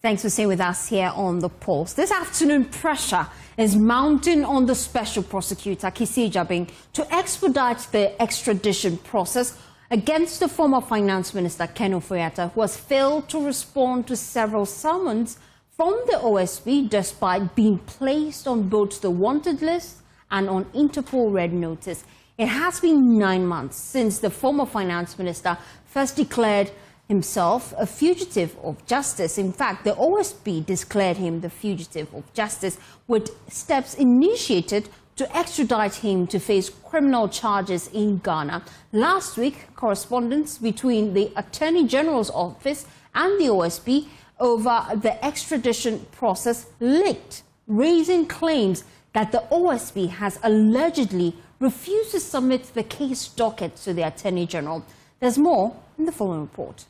Thanks for staying with us here on The Pulse. This afternoon, pressure is mounting on the Special Prosecutor, Kisi Jabing, to expedite the extradition process against the former Finance Minister, Ken Ofori-Atta, who has failed to respond to several summons from the OSP despite being placed on both the wanted list and on Interpol Red Notice. It has been 9 months since the former Finance Minister first declared himself a fugitive of justice. In fact, the OSP declared him the fugitive of justice, with steps initiated to extradite him to face criminal charges in Ghana. Last week, correspondence between the Attorney General's office and the OSP over the extradition process leaked, raising claims that the OSP has allegedly refused to submit the case docket to the Attorney General. There's more in the following report.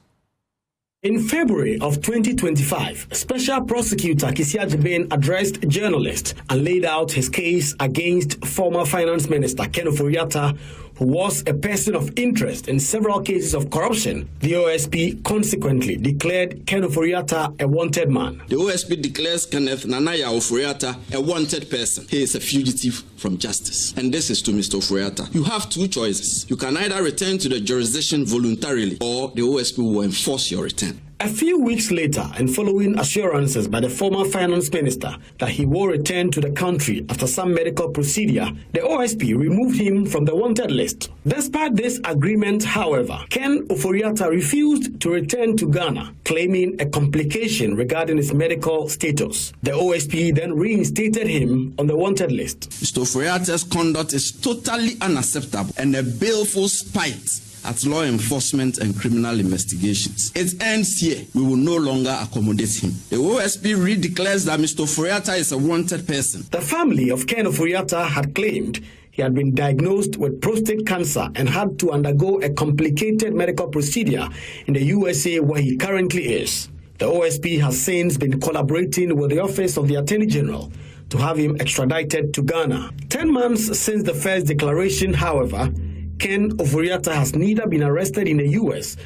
In February of 2025, Special Prosecutor Kisi Jabing addressed journalists and laid out his case against former Finance Minister Ken Ofori-Atta, who was a person of interest in several cases of corruption. The OSP consequently declared Ken Ofori-Atta a wanted man. The OSP declares Kenneth Nanaya Ofori-Atta a wanted person. He is a fugitive from justice. And this is to Mr. Ofori-Atta. You have two choices. You can either return to the jurisdiction voluntarily, or the OSP will enforce your return. A few weeks later, and following assurances by the former Finance Minister that he will return to the country after some medical procedure, the OSP removed him from the wanted list. Despite this agreement, however, Ken Ofori-Atta refused to return to Ghana, claiming a complication regarding his medical status. The OSP then reinstated him on the wanted list. Mr. Ofori-Atta's conduct is totally unacceptable and a baleful spite at law enforcement and criminal investigations. It ends here. We will no longer accommodate him. The OSP redeclares that Mr. Ofori-Atta is a wanted person. The family of Ken Ofori-Atta had claimed he had been diagnosed with prostate cancer and had to undergo a complicated medical procedure in the USA, where he currently is. The OSP has since been collaborating with the Office of the Attorney General to have him extradited to Ghana. 10 months since the first declaration, however, Ken Ofori-Atta has neither been arrested in the U.S.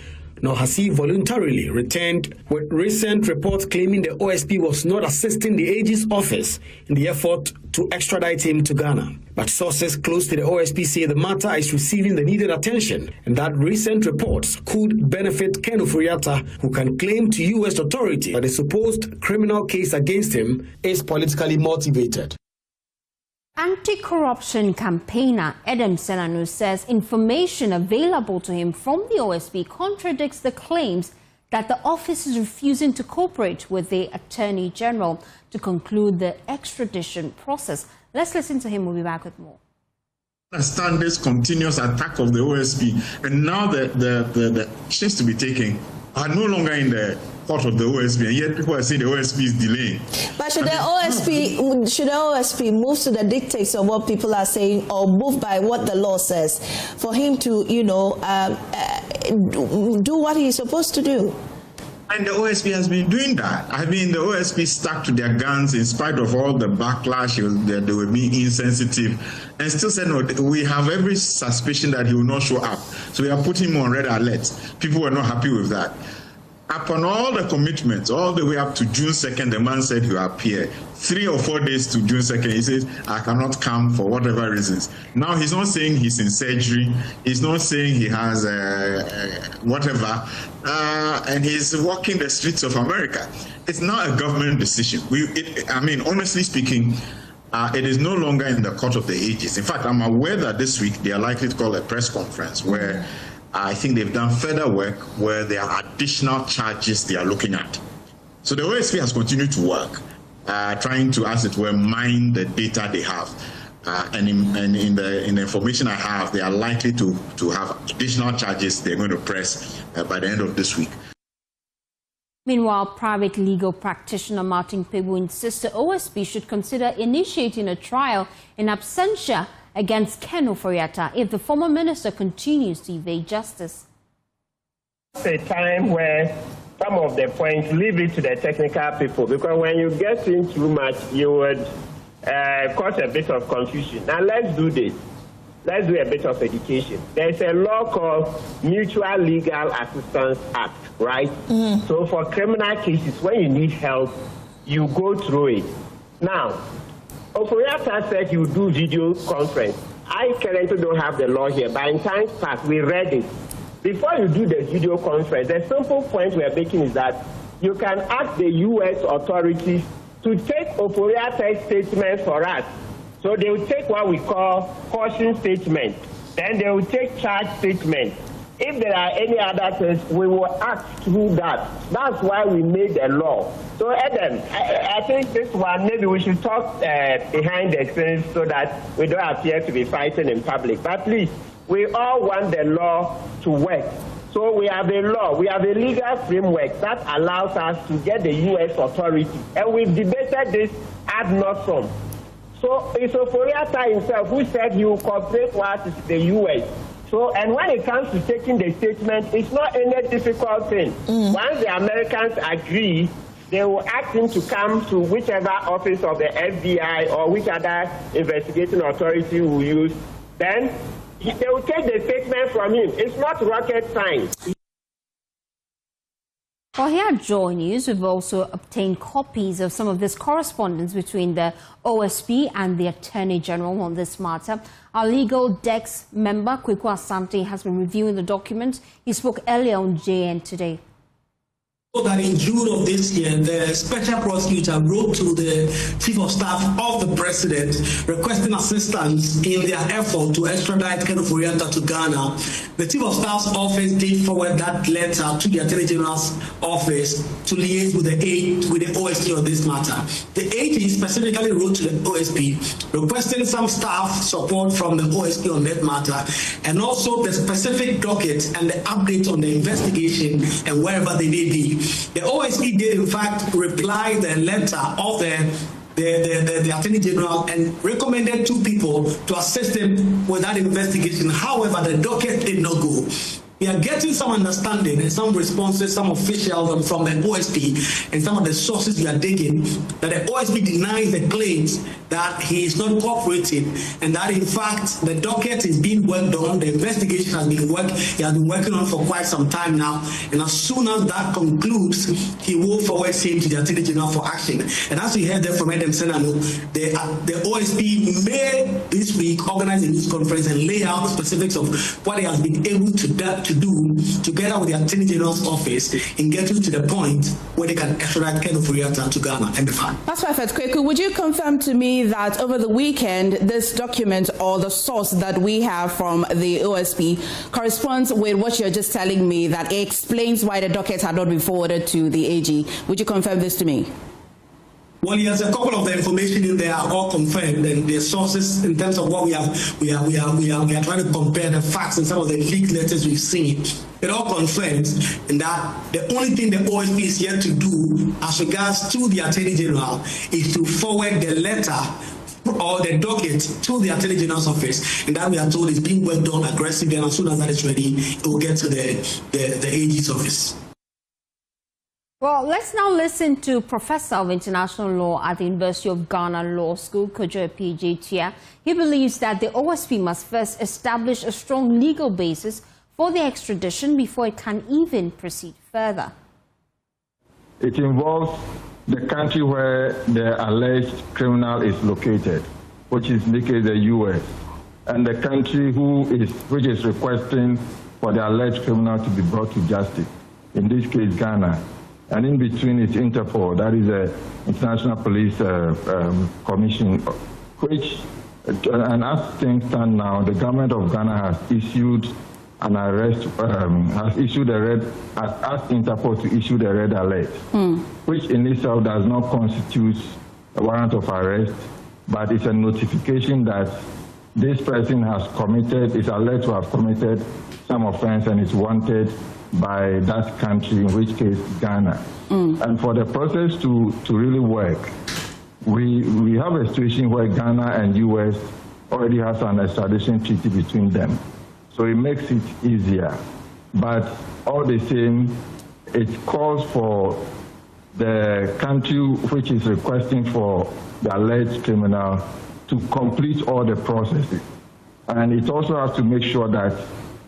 nor has he voluntarily returned, with recent reports claiming the OSP was not assisting the AG's office in the effort to extradite him to Ghana. But sources close to the OSP say the matter is receiving the needed attention and that recent reports could benefit Ken Ofori-Atta, who can claim to U.S. authorities that the supposed criminal case against him is politically motivated. Anti-corruption campaigner Edem Selanu says information available to him from the OSP contradicts the claims that the office is refusing to cooperate with the Attorney General to conclude the extradition process. Let's listen to him. We'll be back with more. I understand this continuous attack of the OSP, and now the actions to be taken are no longer in the court of the OSP, and yet people are saying the OSP is delaying. But should the OSP move to the dictates of what people are saying, or move by what the law says, for him to, do what he's supposed to do? And the OSP has been doing that. I mean, the OSP stuck to their guns in spite of all the backlash. They were being insensitive, and still said, no, we have every suspicion that he will not show up. So we are putting him on red alert. People were not happy with that. Upon all the commitments, all the way up to June 2nd, the man said he will appear. 3 or 4 days to June 2nd, he says, I cannot come for whatever reasons. Now, he's not saying he's in surgery. He's not saying he has whatever. And he's walking the streets of America. It's not a government decision. Honestly speaking, it is no longer in the court of the ages. In fact, I'm aware that this week they are likely to call a press conference where I think they've done further work where there are additional charges they are looking at. So the OSP has continued to work, trying to, as it were, mine the data they have. And in the information I have, they are likely to have additional charges they're going to press by the end of this week. Meanwhile, private legal practitioner Martin Pebu insists the OSP should consider initiating a trial in absentia against Ken Ofori-Atta if the former minister continues to evade justice. It's a time where some of the points, leave it to the technical people, because when you get in too much, you would cause a bit of confusion. Now let's do this. let's do a bit of education. There's a law called Mutual Legal Assistance Act, right? So for criminal cases, when you need help, you go through it. Now, Ofori-Atta said you do video conference. I currently don't have the law here, but in times past, we read it. Before you do the video conference, the simple point we are making is that you can ask the U.S. authorities to take Ofori-Atta's statement for us. So they will take what we call caution statement. Then they will take charge statement. If there are any other things, we will act through that. That's why we made the law. So, Adam, I think this one, maybe we should talk behind the scenes so that we don't appear to be fighting in public. But please, we all want the law to work. So we have a law, we have a legal framework that allows us to get the U.S. authority. And we've debated this ad nauseam. So it's Ofori-Atta himself who said he will cooperate with the U.S. So, and when it comes to taking the statement, it's not any difficult thing. Once the Americans agree, they will ask him to come to whichever office of the FBI or which other investigating authority will use. Then they will take the statement from him. It's not rocket science. Well, here at Joy News, we've also obtained copies of some of this correspondence between the OSP and the Attorney General on this matter. Our legal desk member, Kweku Asante, has been reviewing the documents. He spoke earlier on JN today. That in June of this year, the special prosecutor wrote to the chief of staff of the president requesting assistance in their effort to extradite Ken Ofori-Atta to Ghana. The chief of staff's office did forward that letter to the Attorney General's office to liaise with the OSP on this matter. The AG specifically wrote to the OSP requesting some staff support from the OSP on that matter, and also the specific docket and the update on the investigation and wherever they may be. The OSP did, in fact, reply the letter of the Attorney General and recommended 2 people to assist him with that investigation. However, the docket did not go. We are getting some understanding and some responses, some officials from the OSP and some of the sources we are digging, that the OSP denies the claims that he is not cooperating and that in fact the docket is being worked on, the investigation has been working on for quite some time now, and as soon as that concludes, he will forward him to the Attorney General for action. And as we heard there from Adam Senano, the OSP may this week organize a news conference and lay out the specifics of what he has been able to do together with the Attorney General's office in getting to the point where they can extradite Ken Ofori-Atta to Ghana and be fine. That's perfect. Kweku, would you confirm to me that over the weekend this document or the source that we have from the OSP corresponds with what you're just telling me, that it explains why the docket had not been forwarded to the AG? Would you confirm this to me? Well, yes, a couple of the information in there are all confirmed, and the sources in terms of what we are trying to compare the facts and some of the leaked letters we've seen. It all confirms, and that the only thing the OSP is yet to do as regards to the Attorney General is to forward the letter or the docket to the Attorney General's office, and that we are told is being worked on aggressively, and as soon as that is ready, it will get to the AG's office. Well, let's now listen to Professor of International Law at the University of Ghana Law School, Kojo P.J. Tia. He believes that the OSP must first establish a strong legal basis for the extradition before it can even proceed further. It involves the country where the alleged criminal is located, which is in the case the U.S., and the country which is requesting for the alleged criminal to be brought to justice, in this case Ghana. And in between is Interpol, that is the International Police Commission, which, and as things stand now, the government of Ghana has issued an arrest, has asked Interpol to issue the red alert, which in itself does not constitute a warrant of arrest, but it's a notification that this person is alleged to have committed some offense and is wanted by that country, in which case Ghana. And for the process to really work, we have a situation where Ghana and US already has an extradition treaty between them. So it makes it easier. But all the same, it calls for the country which is requesting for the alleged criminal to complete all the processes. And it also has to make sure that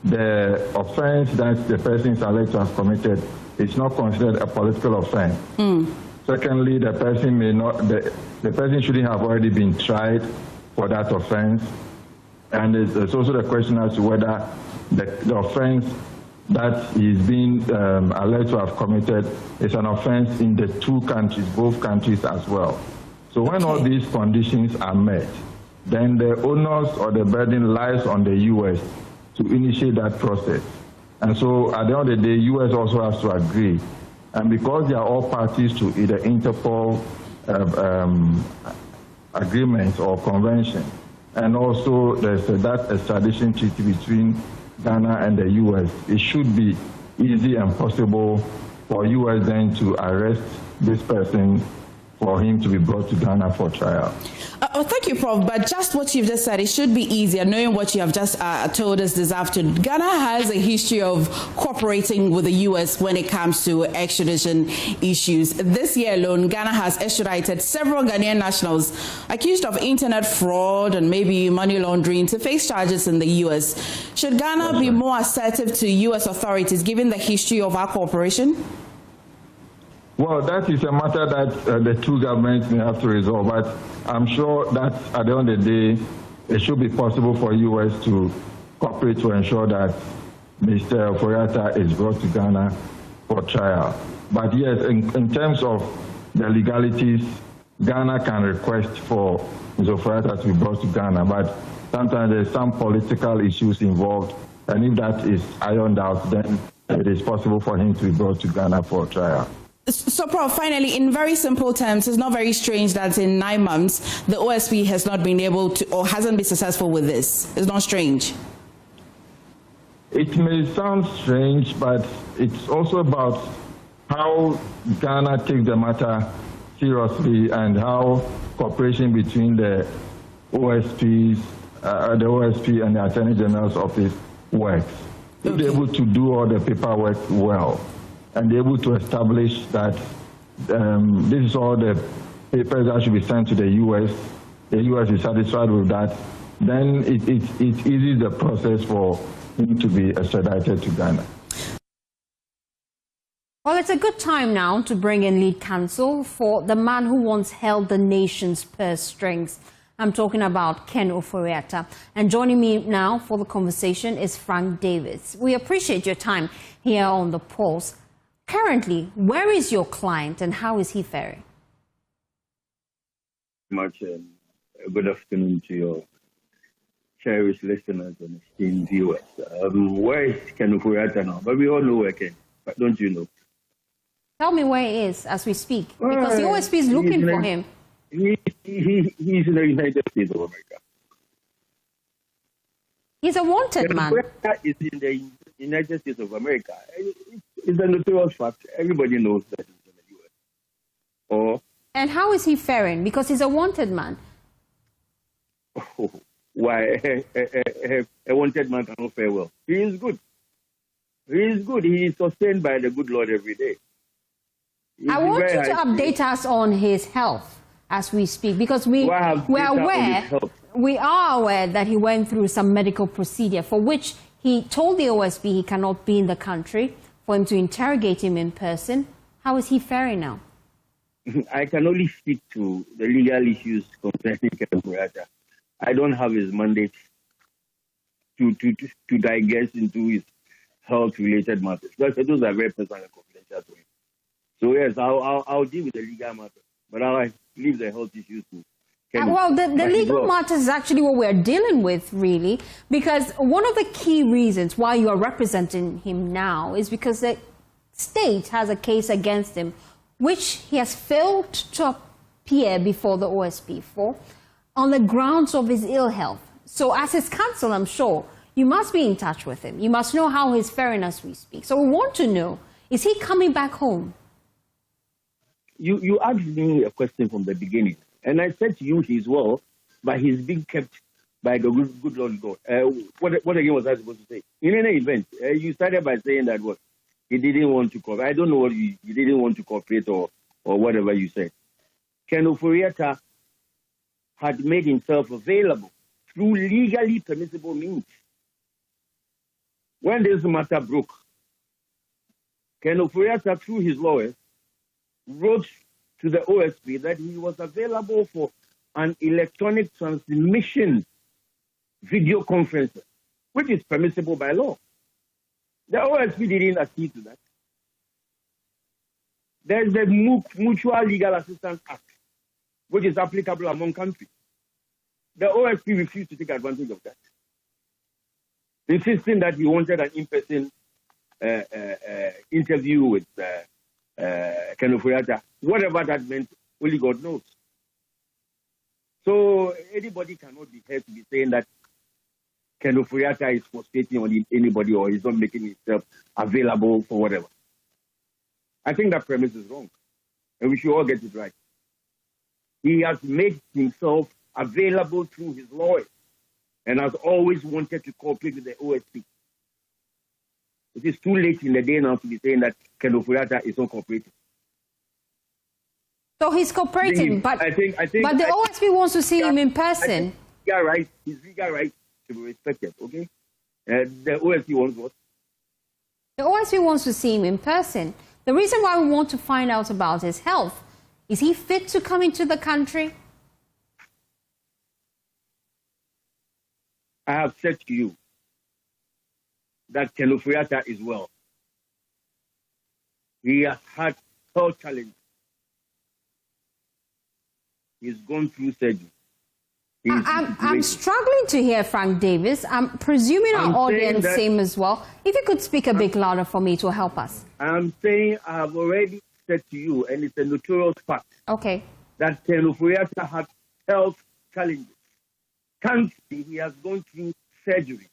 the offense that the person is alleged to have committed is not considered a political offense. Secondly, the person may not, the person shouldn't have already been tried for that offense. And there's also the question as to whether the offense that he's being alleged to have committed is an offense in the two countries, both countries as well. So when all these conditions are met, then the onus or the burden lies on the U.S. to initiate that process. And so at the end of the day, U.S. also has to agree. And because they are all parties to either Interpol agreement or convention, and also there's that extradition treaty between Ghana and the U.S., it should be easy and possible for U.S. then to arrest this person for him to be brought to Ghana for trial. Thank you, Prof. But just what you've just said, it should be easier, knowing what you have just told us this afternoon. Ghana has a history of cooperating with the U.S. when it comes to extradition issues. This year alone, Ghana has extradited several Ghanaian nationals accused of internet fraud and maybe money laundering to face charges in the U.S. Should Ghana be more assertive to U.S. authorities, given the history of our cooperation? Well, that is a matter that the two governments may have to resolve, but I'm sure that at the end of the day, it should be possible for U.S. to cooperate to ensure that Mr. Ofori-Atta is brought to Ghana for trial. But yes, in terms of the legalities, Ghana can request for Mr. Ofori-Atta to be brought to Ghana, but sometimes there's some political issues involved, and if that is ironed out, then it is possible for him to be brought to Ghana for trial. So, Prof, finally, in very simple terms, it's not very strange that in 9 months, the OSP has not been able to, or hasn't been successful with this. It's not strange. It may sound strange, but it's also about how Ghana takes the matter seriously and how cooperation between the OSP and the Attorney General's office works. If they're able to do all the paperwork well, and able to establish that this is all the papers that should be sent to the U.S., the U.S. is satisfied with that, then it eases the process for him to be extradited to Ghana. Well, it's a good time now to bring in lead counsel for the man who once held the nation's purse strings. I'm talking about Ken Ofori-Atta. And joining me now for the conversation is Frank Davies. We appreciate your time here on The Pulse. Currently, where is your client and how is he faring? Good afternoon to your cherished listeners and esteemed viewers. Where is Ken Ofori-Atta now? But we all know where Ken, but don't you know? Tell me where he is as we speak, because the OSP is looking for him. He's in the United States of America. He's a wanted man. Is in the United States of America. It's a notorious fact. Everybody knows that he's in the U.S. And how is he faring? Because he's a wanted man. Why? A wanted man cannot fare well. He is good. He is good. He is sustained by the good Lord every day. I want you to update us on his health as we speak, because we are aware that he went through some medical procedure for which he told the OSP he cannot be in the country for him to interrogate him in person. How is he faring now? I can only speak to the legal issues concerning Ken Ofori-Atta. I don't have his mandate to digest into his health-related matters. Those are very personal and confidential to him. So yes, I'll deal with the legal matters, but I'll leave the health issues to Ken. Well, the legal matters is actually what we're dealing with, really, because one of the key reasons why you are representing him now is because the state has a case against him, which he has failed to appear before the OSP for on the grounds of his ill health. So as his counsel, I'm sure, you must be in touch with him. You must know how he's faring as we speak. So we want to know, is he coming back home? You asked me a question from the beginning, and I said to you he's well, but he's being kept by the good Lord God. What again was I supposed to say? In any event, you started by saying that what he didn't want to cooperate. I don't know what you didn't want to cooperate or whatever you said. Ken Ofori-Atta had made himself available through legally permissible means. When this matter broke, Ken Ofori-Atta, through his lawyers, wrote to the OSP that he was available for an electronic transmission video conference, which is permissible by law. The OSP didn't accede to that. There's the Mutual Legal Assistance Act, which is applicable among countries. The OSP refused to take advantage of that, insisting that he wanted an in-person interview with Ken Ofori-Atta. Whatever that meant, only God knows. So anybody cannot be held to be saying that Ken Ofori-Atta is frustrating on anybody or is not making himself available for whatever. I think that premise is wrong, and we should all get it right. He has made himself available through his lawyers and has always wanted to cooperate with the OSP. It is too late in the day now to be saying that Ken Ofori-Atta is not cooperating. So he's cooperating, but the OSP wants to see him in person. His legal right to be respected, okay? The OSP wants what? The OSP wants to see him in person. The reason why we want to find out about his health, is he fit to come into the country? I have said to you that Ken Ofori-Atta is well. He has had health challenges. He's gone through surgery. I'm struggling to hear Frank Davies. I'm presuming our audience same as well. If you could speak a bit louder for me to help us. I'm saying I have already said to you, and it's a notorious fact, okay, that Ken Ofori-Atta had health challenges. Currently, he has gone through surgery,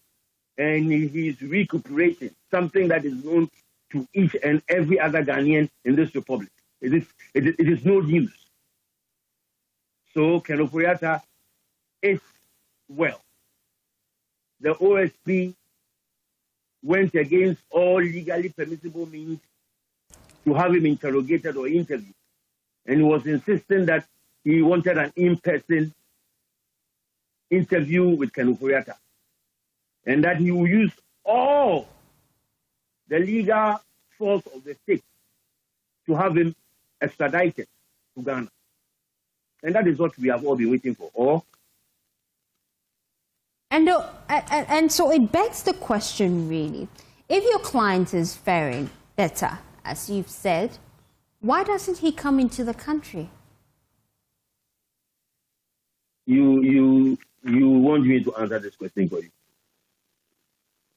and he is recuperating, something that is known to each and every other Ghanaian in this republic. It is no news. So Ken Ofori-Atta is well. The OSP went against all legally permissible means to have him interrogated or interviewed, and he was insisting that he wanted an in-person interview with Ken Ofori-Atta, and that he will use all the legal force of the state to have him extradited to Ghana. And that is what we have all been waiting for. And so it begs the question, really, if your client is faring better, as you've said, why doesn't he come into the country? You want me to answer this question for you?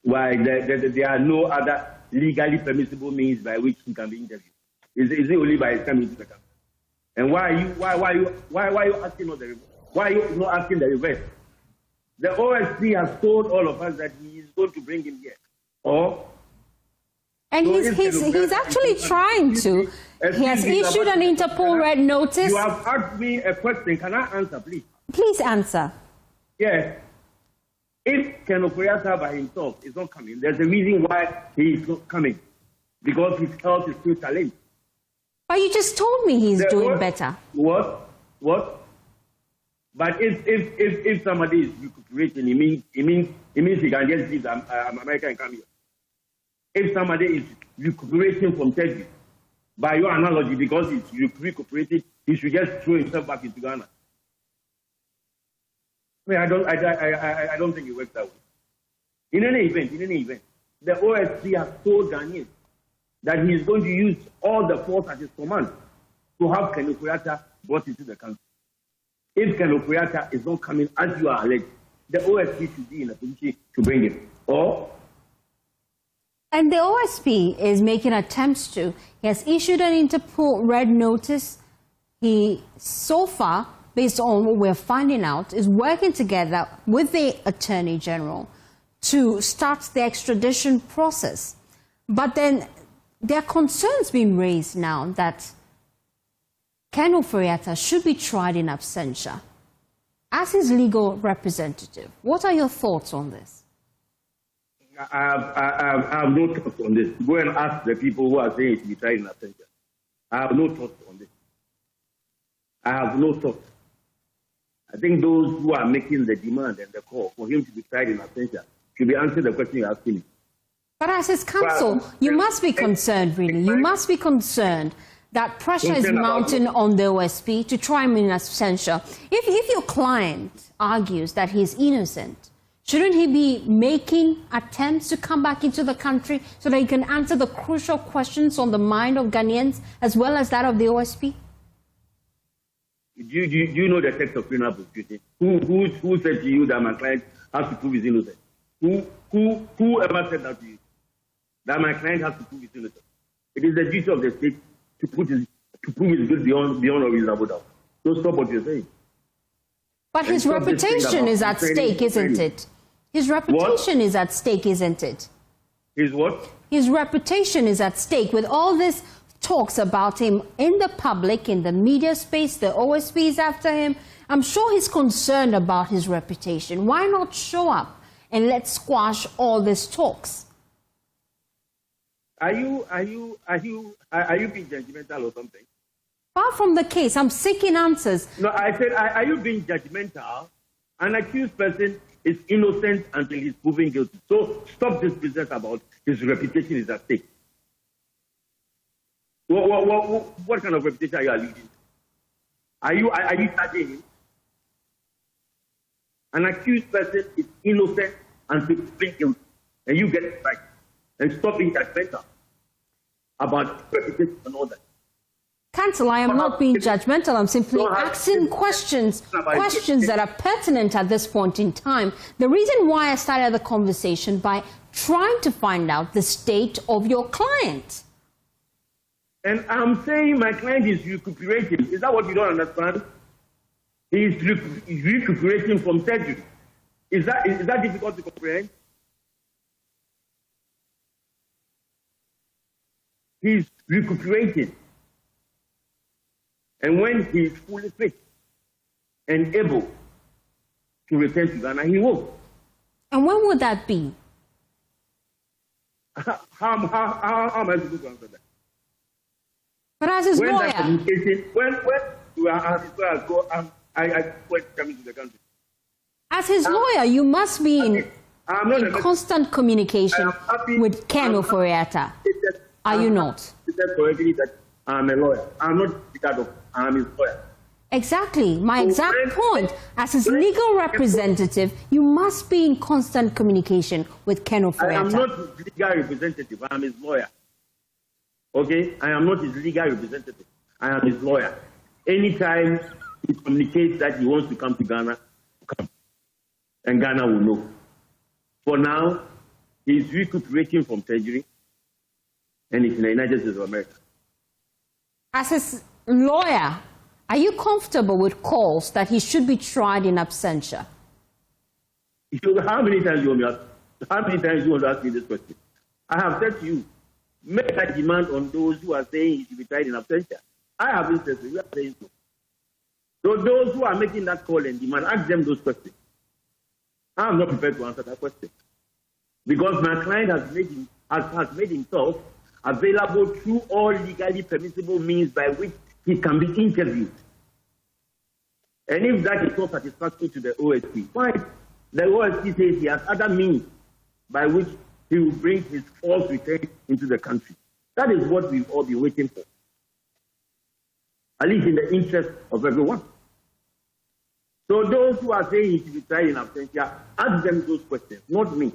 Why there are no other legally permissible means by which he can be interviewed? Is it only by coming to the country? And why are you asking not the reverse? Why are you not asking the reverse? The OSP has told all of us that he is going to bring him here. And so he's actually trying to. He has issued an Interpol red notice. You have asked me a question. Can I answer, please? Please answer. Yes. If Ken Ofori-Atta by himself is not coming, there's a reason why he is not coming. Because his health is still challenged. But you just told me he's doing better. What? But if somebody is recuperating, it means he can just leave America and come here. If somebody is recuperating from surgery, by your analogy, because he's recuperated, he should just throw himself back into Ghana. I don't think it works that way. In any event, the OSP has told Ghanaians that he is going to use all the force at his command to have Ken Ofori-Atta brought into the country. If Ken Ofori-Atta is not coming as you are alleged, the OSP should be in a position to bring him. And the OSP is making attempts to. He has issued an Interpol red notice. He, so far, based on what we're finding out, is working together with the Attorney General to start the extradition process. But then there are concerns being raised now that Ken Ofori-Atta should be tried in absentia. As his legal representative, what are your thoughts on this? I have no thoughts on this. Go and ask the people who are saying it should be tried in absentia. I have no thoughts on this. I have no thoughts. I think those who are making the demand and the call for him to be tried in absentia should be answering the question you're asking me. But as his counsel, you must be concerned, really. You must be concerned that pressure is mounting on the OSP to try him in absentia. If your client argues that he's innocent, shouldn't he be making attempts to come back into the country so that he can answer the crucial questions on the mind of Ghanaians as well as that of the OSP? Do you know the text of criminal prosecution? Who said to you that my client has to prove his innocence? Who ever said that to you? That my client has to prove his innocence? It is the duty of the state to prove his guilt beyond a reasonable doubt. So stop what you're saying. But his reputation is at stake, isn't it? His reputation is at stake, isn't it? His what? His reputation is at stake with all this talks about him in the public, in the media space. The OSP is after him. I'm sure he's concerned about his reputation. Why not show up and let's squash all these talks? Are you being judgmental or something? Far from the case. I'm seeking answers. No, I said, are you being judgmental? An accused person is innocent until he's proven guilty. So stop this business about his reputation is at stake. What kind of reputation are you alluding to? Are you charging him? An accused person is innocent until he's proven guilty, and you get it right. And stop being judgmental about reputation and all that. Counsel, I am not being judgmental. I'm simply asking questions that are pertinent at this point in time. The reason why I started the conversation by trying to find out the state of your client. And I'm saying my client is recuperating. Is that what you don't understand? He's recuperating from surgery. Is that difficult to comprehend? He's recuperating. And when he's fully fit and able to return to Ghana, he will. And when would that be? How am I supposed to answer that? But as his lawyer. When you are as his lawyer, I quit coming to the country. As his lawyer, you must be in constant communication with Ken Ofori-Atta. Are you not? He said correctly that I'm a lawyer. I'm not Chicago. I'm his lawyer. Exactly. My exact point. As his legal representative, you must be in constant communication with Ken Ofori-Atta. I am not his legal representative. I am his lawyer. Okay? I am not his legal representative. I am his lawyer. Anytime he communicates that he wants to come to Ghana, come. And Ghana will know. For now, he is recuperating from surgery, and it's in the United States of America. As his lawyer, are you comfortable with calls that he should be tried in absentia? How many times you want to ask me this question? I have said to you, make a demand on those who are saying he should be tried in absentia. I have been saying so. You are saying so. So those who are making that call and demand, ask them those questions. I am not prepared to answer that question because my client has made himself available through all legally permissible means by which he can be interviewed. And if that is not satisfactory to the OSP, fine. The OSP says he has other means by which he will bring his false return into the country. That is what we've all been waiting for, at least in the interest of everyone. So those who are saying he should be tried in absentia, ask them those questions, not me.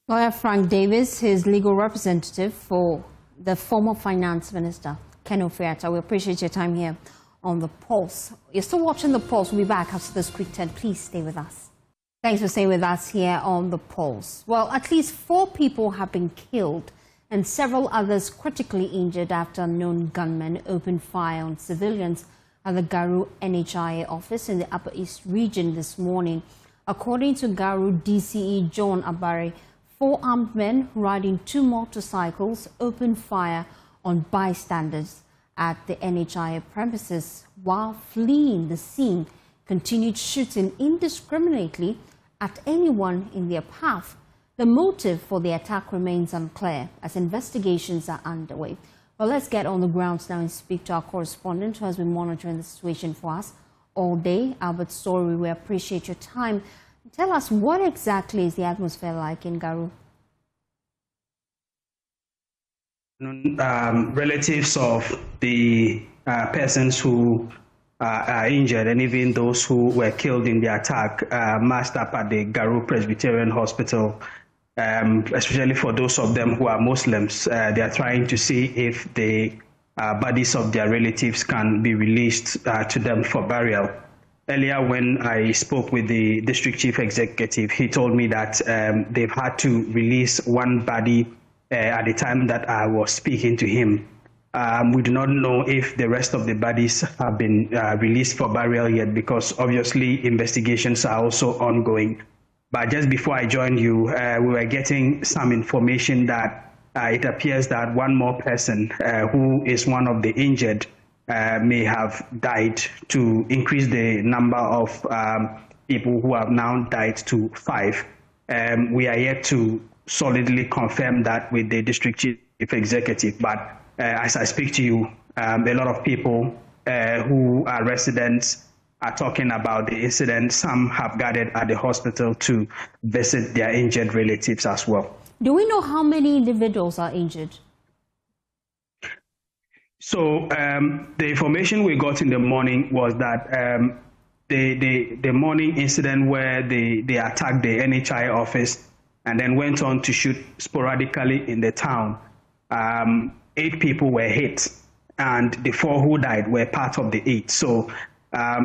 Lawyer Frank Davies, his legal representative for the former finance minister, Ken Ofori-Atta. We appreciate your time here on The Pulse. You're still watching The Pulse. We'll be back after this quick 10. Please stay with us. Thanks for staying with us here on The Pulse. Well, at least 4 people have been killed and several others critically injured after unknown gunmen opened fire on civilians at the Garu NHIA office in the Upper East region this morning. According to Garu DCE John Abari, 4 armed men riding 2 motorcycles opened fire on bystanders at the NHIA premises while fleeing the scene, continued shooting indiscriminately at anyone in their path. The motive for the attack remains unclear as investigations are underway. Well, let's get on the ground now and speak to our correspondent who has been monitoring the situation for us all day. Albert Story, we appreciate your time. Tell us, what exactly is the atmosphere like in Garu? Relatives of the persons who are injured and even those who were killed in the attack massed up at the Garu Presbyterian Hospital. Especially for those of them who are Muslims, they are trying to see if the bodies of their relatives can be released to them for burial. Earlier, when I spoke with the district chief executive, he told me that they've had to release one body at the time that I was speaking to him. We do not know if the rest of the bodies have been released for burial yet, because obviously investigations are also ongoing. But just before I joined you, we were getting some information that it appears that one more person who is one of the injured may have died, to increase the number of people who have now died to 5. We are yet to solidly confirm that with the district chief executive. But as I speak to you, a lot of people who are residents are talking about the incident. Some have gathered at the hospital to visit their injured relatives as well. Do we know how many individuals are injured? So the information we got in the morning was that the morning incident where they attacked the NHI office and then went on to shoot sporadically in the town, 8 people were hit, and the 4 who died were part of the 8. So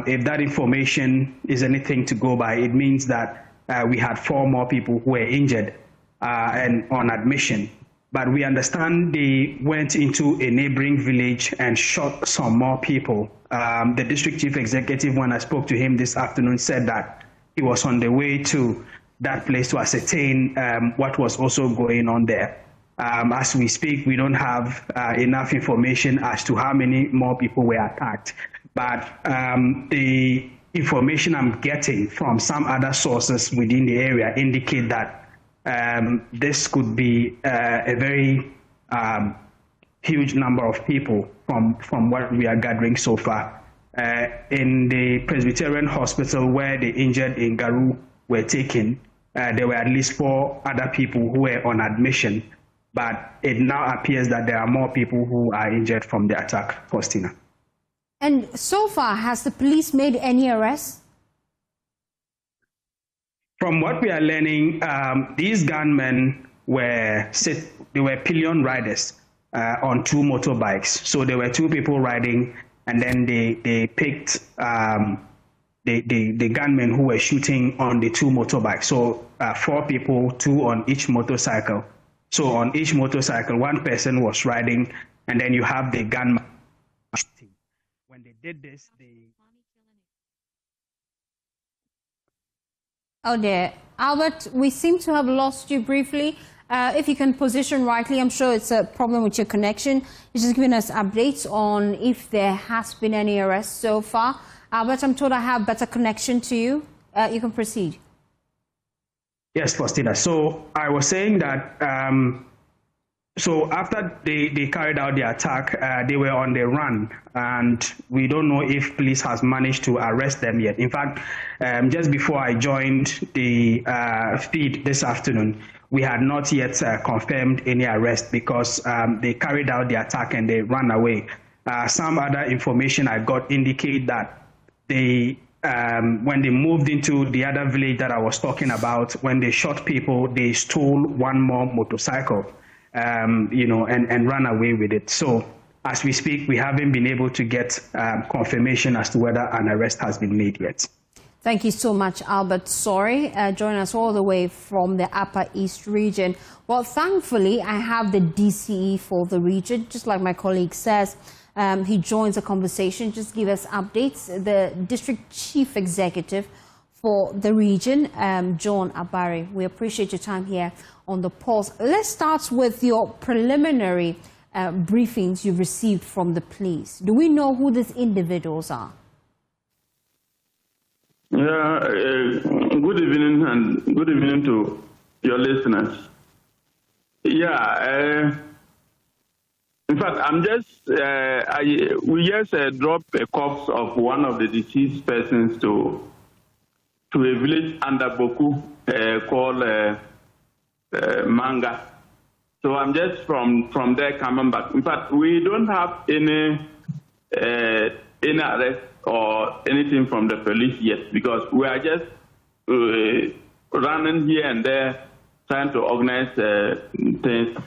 if that information is anything to go by, it means that we had 4 more people who were injured and on admission. But we understand they went into a neighboring village and shot some more people. The district chief executive, when I spoke to him this afternoon, said that he was on the way to that place to ascertain what was also going on there. As we speak, we don't have enough information as to how many more people were attacked. But the information I'm getting from some other sources within the area indicate that this could be a very huge number of people from what we are gathering so far. In the Presbyterian Hospital where the injured in Garu were taken, there were at least 4 other people who were on admission. But it now appears that there are more people who are injured from the attack, Faustina. And so far, has the police made any arrests? From what we are learning, these gunmen were pillion riders on 2 motorbikes. So there were 2 people riding, and then they picked the gunmen who were shooting on the 2 motorbikes. So 4 people, 2 on each motorcycle. So on each motorcycle, 1 person was riding, and then you have the gunman. When they did this, Oh dear. Albert, we seem to have lost you briefly. If you can position rightly, I'm sure it's a problem with your connection. You're just giving us updates on if there has been any arrests so far. Albert, I'm told I have better connection to you. You can proceed. Yes, Faustina. So I was saying that so after they carried out the attack, they were on the run, and we don't know if police has managed to arrest them yet. In fact, just before I joined the feed this afternoon, we had not yet confirmed any arrest because they carried out the attack and they ran away. Some other information I got indicate that they when they moved into the other village that I was talking about, when they shot people, they stole 1 more motorcycle. And run away with it. So as we speak, we haven't been able to get confirmation as to whether an arrest has been made yet. Thank you so much, Albert Sorry, joining us all the way from the Upper East region. Well, thankfully, I have the DCE for the region, just like my colleague says. He joins the conversation, just give us updates. The District Chief Executive for the region, John Abari. We appreciate your time here on The Pulse. Let's start with your preliminary briefings you've received from the police. Do we know who these individuals are? Yeah, good evening, and good evening to your listeners. Yeah, In fact, I'm just, we just dropped a corpse of one of the deceased persons to a village under Boku called Manga. So I'm just from there coming back. In fact, we don't have any arrest or anything from the police yet because we are just running here and there trying to organize things.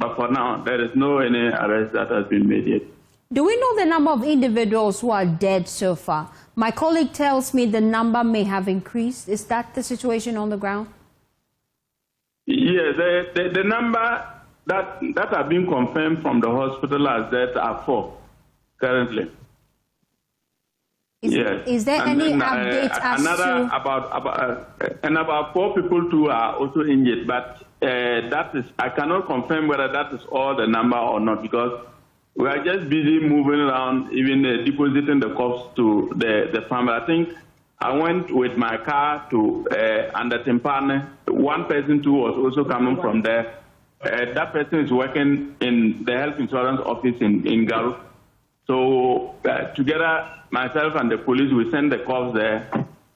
But for now, there is no any arrest that has been made yet. Do we know the number of individuals who are dead so far? My colleague tells me the number may have increased. Is that the situation on the ground? Yes, the number that have been confirmed from the hospital as death are 4 currently. Is there any update as to... About 4 people too are also injured, but that is, I cannot confirm whether that is all the number or not because we are just busy moving around, even depositing the corpse to the family. I think I went with my car to under Timpane. One person too was also coming from there. That person is working in the health insurance office in Garu. So together, myself and the police, we send the corpse there.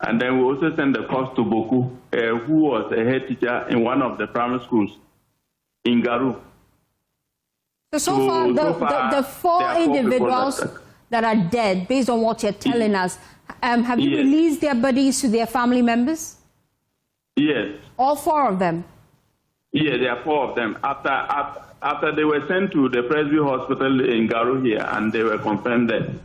And then we also send the corpse to Boku, who was a head teacher in one of the primary schools in Garu. So far, the 4 individuals that are dead, based on what you're telling us, have you released their bodies to their family members? Yes. All 4 of them? Yeah, there are 4 of them. After they were sent to the Presby Hospital in Garu here, and they were confirmed dead.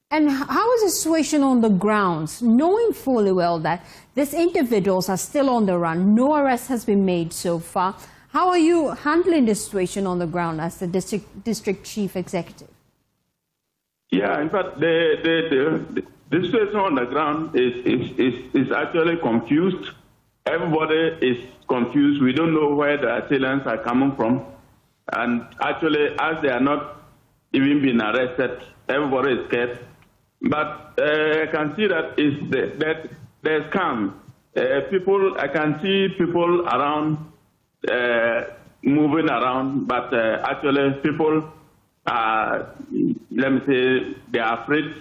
And how is the situation on the grounds, knowing fully well that these individuals are still on the run, no arrest has been made so far? How are you handling the situation on the ground as the district chief executive? Yeah, in fact, the situation on the ground is actually confused. Everybody is confused. We don't know where the assailants are coming from. And actually, as they are not even being arrested, everybody is scared. But I can see that there's calm. I can see people around, moving around, but actually people are, let me say, they are afraid.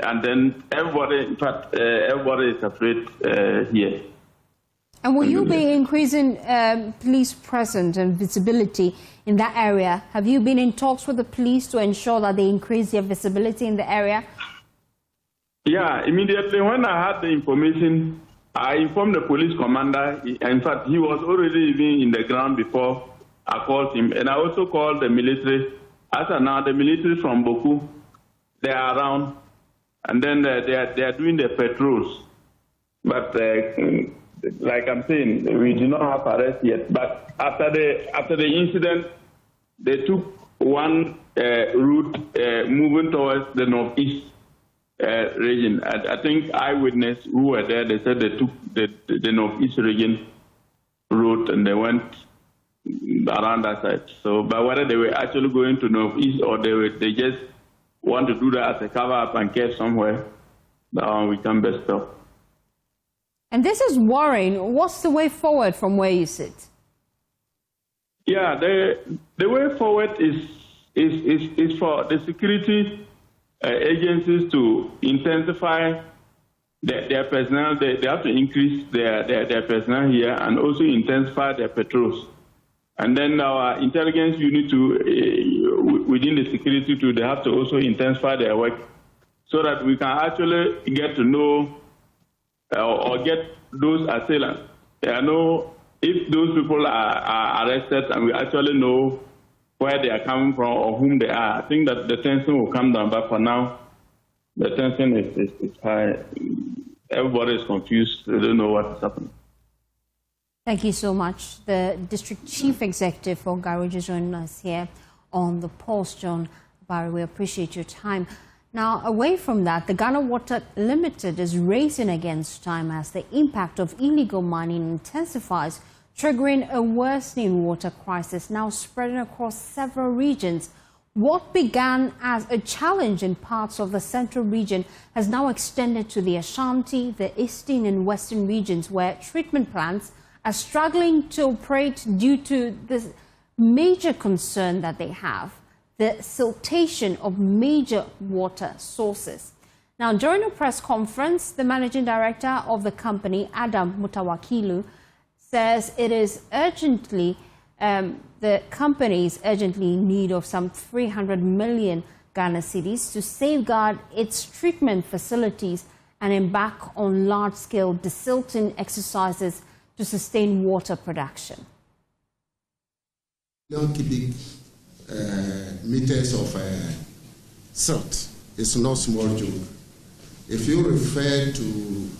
And then everybody, in fact, everybody is afraid here. And will you be increasing police presence and visibility in that area? Have you been in talks with the police to ensure that they increase their visibility in the area? Yeah, immediately when I had the information, I informed the police commander. In fact, he was already even in the ground before I called him. And I also called the military. As of now, the military from Boku, they are around. And then they are doing the patrols. But like I'm saying, we do not have arrest yet. But after the incident, they took one route moving towards the northeast region. I think eyewitnesses who were there, they said they took the northeast region route and they went around that side. So, but whether they were actually going to northeast or they just want to do that as a cover up and catch somewhere, that one we can best tell. And this is worrying. What's the way forward from where you sit? Yeah, the way forward is for the security agencies to intensify their personnel. They have to increase their personnel here and also intensify their patrols. And then our intelligence unit within the security too, they have to also intensify their work so that we can actually get to know or get those assailants. I know if those people are arrested and we actually know where they are coming from or whom they are, I think that the tension will come down. But for now, the tension is high. Everybody is confused. They don't know what is happening. Thank you so much. The District Chief Executive for Garu joining us here on the Pulse, John Barry. We appreciate your time. Now, away from that, the Ghana Water Limited is racing against time as the impact of illegal mining intensifies, triggering a worsening water crisis now spreading across several regions. What began as a challenge in parts of the central region has now extended to the Ashanti, the eastern and western regions, where treatment plants are struggling to operate due to the major concern that they have, the siltation of major water sources. Now, during a press conference, the managing director of the company, Adam Mutawakilu, says it is urgently, the company is urgently in need of some 300 million Ghana cedis to safeguard its treatment facilities and embark on large-scale desilting exercises to sustain water production. Cubic meters of silt is not small joke. If you refer to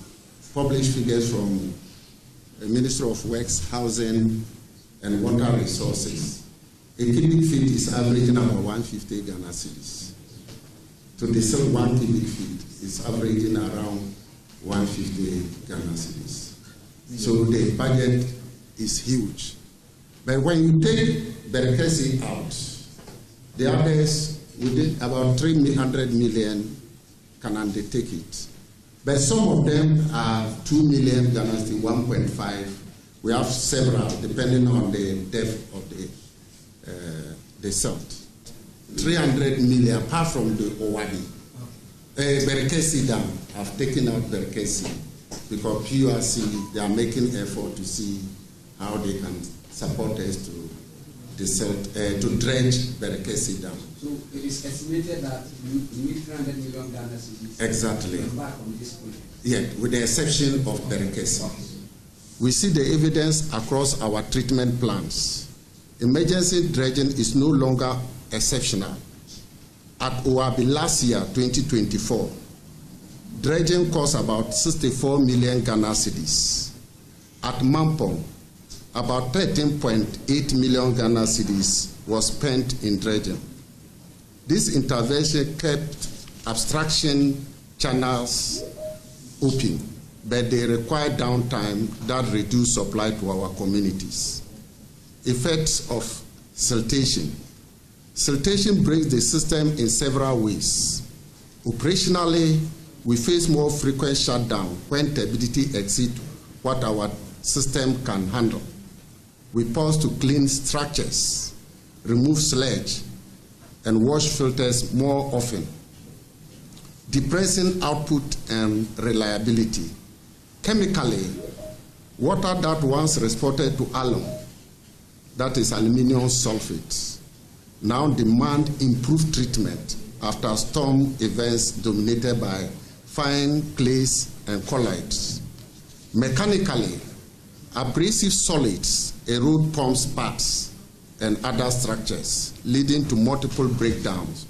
published figures from the Ministry of Works, Housing and Water Resources, a cubic feet is averaging about 150 Ghana cedis. To desilt 1 cubic feet is averaging around 150 Ghana cedis. So the budget is huge. But when you take Berkesi out, the others, within about 300 million can undertake it. But some of them are 2 million Ghana cedis, 1.5. We have several, depending on the depth of the silt. 300 million, apart from the Owadi. Berkesi Dam, have taken out Berkesi because PURC, they are making effort to see how they can support us to dredge Berkesi Dam. So it is estimated that we need 300 million Ghana cedis. Exactly. Back on this project. Yeah, with the exception of Berkesi. We see the evidence across our treatment plants. Emergency dredging is no longer exceptional. At Oabi last year, 2024, dredging cost about 64 million Ghana cedis. At Mampong, about 13.8 million Ghana cedis was spent in dredging. This intervention kept abstraction channels open, but they require downtime that reduce supply to our communities. Effects of siltation. Siltation breaks the system in several ways. Operationally, we face more frequent shutdown when turbidity exceeds what our system can handle. We pause to clean structures, remove sludge, and wash filters more often. Depressing output and reliability. Chemically, water that once reported to alum, that is aluminium sulfate, now demand improved treatment after storm events dominated by fine clays and colloids. Mechanically, abrasive solids erode pumps, parts, and other structures, leading to multiple breakdowns,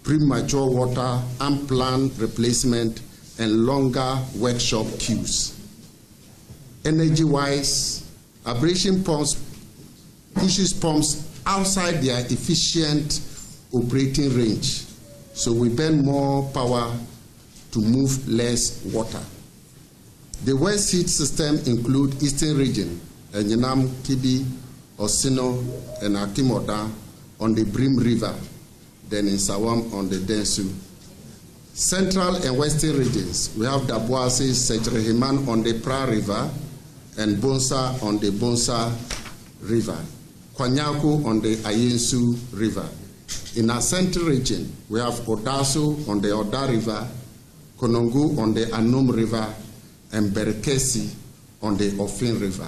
premature water, unplanned replacement, and longer workshop queues. Energy-wise, abrasion pumps pushes pumps outside their efficient operating range, so we burn more power to move less water. The waste heat system include Eastern Region, Enyinam, Kibi, Osino, and Akimoda on the Brim River, then in Sawam on the Densu. Central and Western regions, we have Dabuasi, Sechrehiman on the Pra River, and Bonsa on the Bonsa River, Kwanyaku on the Ayensu River. In our central region, we have Odasu on the Oda River, Konongu on the Anum River, and Berkesi on the Ofin River.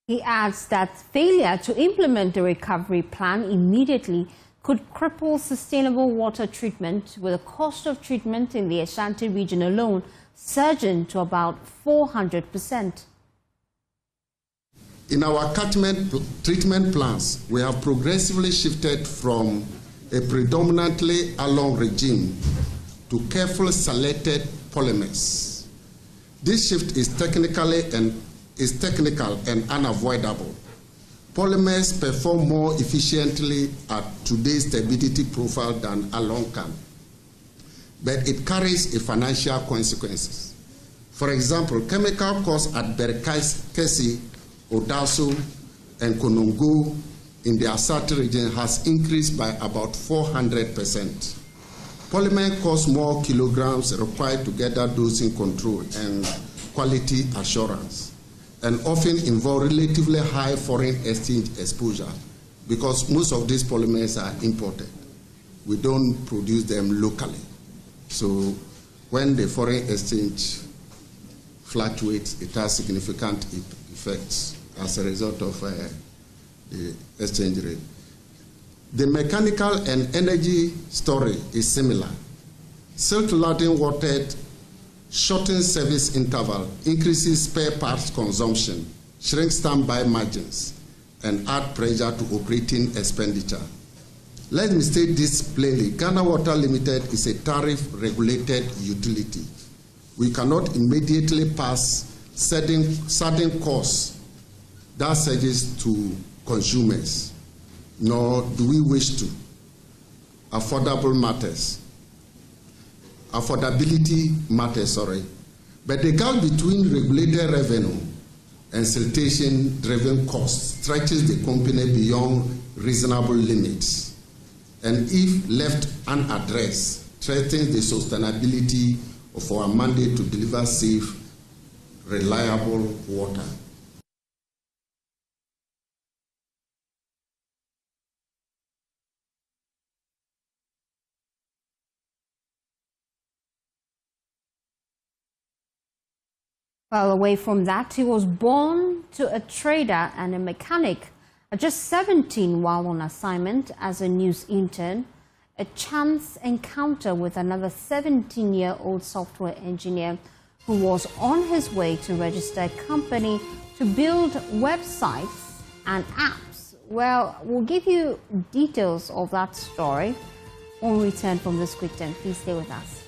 He adds that failure to implement the recovery plan immediately could cripple sustainable water treatment, with the cost of treatment in the Ashanti region alone surging to about 400%. In our catchment treatment plans, we have progressively shifted from a predominantly alum regime to carefully selected polymers. This shift is technical and unavoidable. Polymers perform more efficiently at today's stability profile than alum can, but it carries a financial consequences. For example, chemical costs at Berkesi, Odaso, and Konongo in the Asante region has increased by about 400%. Polymer costs more kilograms required to gather dosing control and quality assurance. and often involve relatively high foreign exchange exposure because most of these polymers are imported. We don't produce them locally. So when the foreign exchange fluctuates, it has significant effects as a result of the exchange rate. The mechanical and energy story is similar. Silt-laden water shortens service interval, increases spare parts consumption, shrinks standby margins, and add pressure to operating expenditure. Let me state this plainly. Ghana Water Limited is a tariff-regulated utility. We cannot immediately pass sudden costs that surges to consumers, nor do we wish to. Affordability matters, But the gap between regulated revenue and siltation-driven costs stretches the company beyond reasonable limits, and if left unaddressed, threatens the sustainability of our mandate to deliver safe, reliable water. Well, away from that, he was born to a trader and a mechanic at just 17 while on assignment as a news intern. A chance encounter with another 17-year-old software engineer who was on his way to register a company to build websites and apps. Well, we'll give you details of that story when we return from this quick turn. Please stay with us.